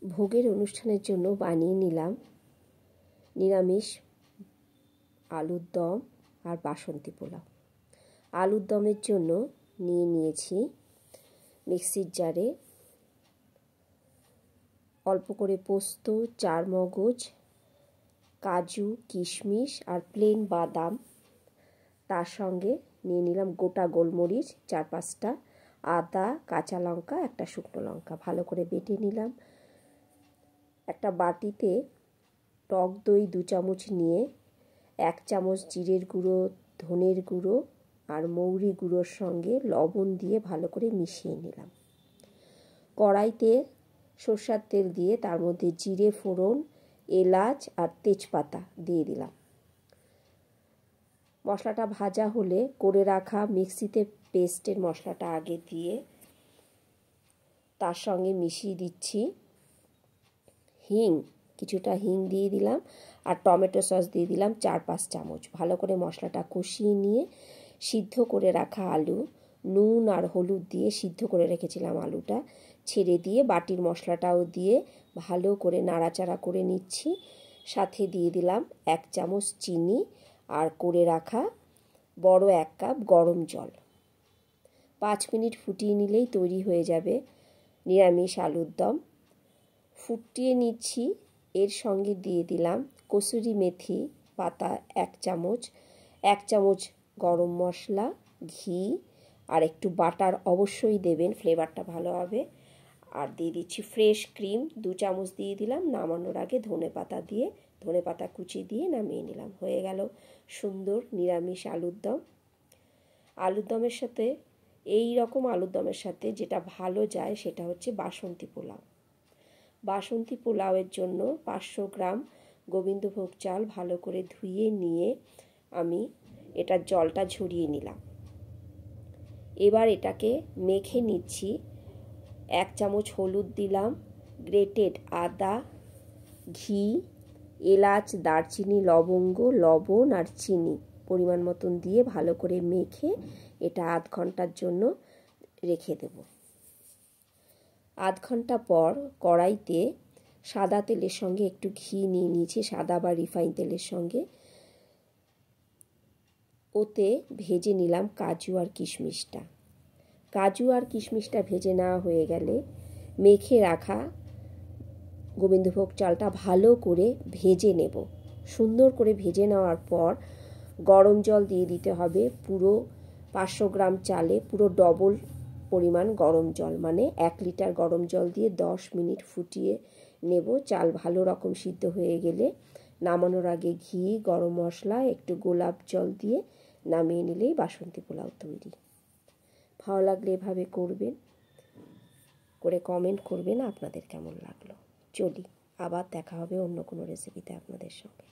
ভোগের অনুষ্ঠানের জন্য বানিয়ে নিলাম নিরামিষ আলুর দম আর বাসন্তী পোলাও। আলুর দমের জন্য নিয়েছি মিক্সির জারে অল্প করে পোস্ত, চারমগজ, কাজু, কিশমিশ আর প্লেন বাদাম। তার সঙ্গে নিয়ে নিলাম গোটা গোলমরিচ 4-5টা, আদা, কাঁচা লঙ্কা, একটা শুকনো লঙ্কা। ভালো করে বেটে নিলাম। একটা বাটিতে টক দই 2 চামচ নিয়ে 1 চামচ জিরের গুঁড়ো, ধনের গুঁড়ো আর মৌরি গুঁড়োর সঙ্গে লবণ দিয়ে ভালো করে মিশিয়ে নিলাম। কড়াইতে সরষের তেল দিয়ে তার মধ্যে জিরে ফোড়ন, এলাচ আর তেজপাতা দিয়ে দিলাম। মশলাটা ভাজা হলে করে রাখা মিক্সিতে পেস্টের মশলাটা আগে দিয়ে তার সঙ্গে মিশিয়ে দিচ্ছি কিছুটা হিং দিয়ে দিলাম আর টমেটো সস দিয়ে দিলাম 4-5 চামচ। ভালো করে মশলাটা কষিয়ে নিয়ে সিদ্ধ করে রাখা আলু, নুন আর হলুদ দিয়ে সিদ্ধ করে রেখেছিলাম আলুটা ছেড়ে দিয়ে বাটির মশলাটাও দিয়ে ভালো করে নাড়াচাড়া করে নিচ্ছি। সাথে দিয়ে দিলাম 1 চামচ চিনি আর করে রাখা বড় 1 কাপ গরম জল। 5 মিনিট ফুটিয়ে নিলেই তৈরি হয়ে যাবে নিরামিষ আলুর দম। ফুটিয়ে নিচ্ছি। এর সঙ্গে দিয়ে দিলাম কসুরি মেথি পাতা 1 চামচ, 1 চামচ গরম মশলা, ঘি আর একটু বাটার অবশ্যই দেবেন, ফ্লেভারটা ভালো হবে। আর দিয়ে দিচ্ছি ফ্রেশ ক্রিম 2 চামচ দিয়ে দিলাম। নামানোর আগে ধনেপাতা কুচি দিয়ে নামিয়ে নিলাম। হয়ে গেল সুন্দর নিরামিষ আলুর দম। আলুর দমের সাথে এই রকম আলুর দমের সাথে যেটা ভালো যায় সেটা হচ্ছে বাসন্তী পোলাও। বাসন্তী পোলাওয়ের জন্য 500 গ্রাম গোবিন্দভোগ চাল ভালো করে ধুয়ে নিয়ে আমি এটার জলটা ঝরিয়ে নিলাম। এবার এটাকে মেখে নিচ্ছি। 1 চামচ হলুদ দিলাম, গ্রেটেড আদা, ঘি, এলাচ, দারচিনি, লবঙ্গ, লবণ আর চিনি পরিমাণ মতন দিয়ে ভালো করে মেখে এটা আধ ঘন্টার জন্য রেখে দেব। আধ ঘন্টা পর কড়াইতে সাদা তেলের সঙ্গে একটু ঘি নিয়ে নিয়েছি, সাদা বা রিফাইন তেলের সঙ্গে। ওতে ভেজে নিলাম কাজু আর কিশমিশটা। কাজু আর কিশমিশটা ভেজে নেওয়া হয়ে গেলে মেখে রাখা গোবিন্দভোগ চালটা ভালো করে ভেজে নেব। সুন্দর করে ভেজে নেওয়ার পর গরম জল দিয়ে দিতে হবে। পুরো 500 গ্রাম চালে পুরো ডবল পরিমাণ গরম জল, মানে 1 লিটার গরম জল দিয়ে 10 মিনিট ফুটিয়ে নেব। চাল ভালো রকম সিদ্ধ হয়ে গেলে নামানোর আগে ঘি, গরম মশলা, একটু গোলাপ জল দিয়ে নামিয়ে নিলেই বাসন্তী পোলাও তৈরি। ভালো লাগলে এভাবে করবেন, করে কমেন্ট করবেন আপনাদের কেমন লাগলো। চলি, আবার দেখা হবে অন্য কোনো রেসিপিতে আপনাদের সঙ্গে।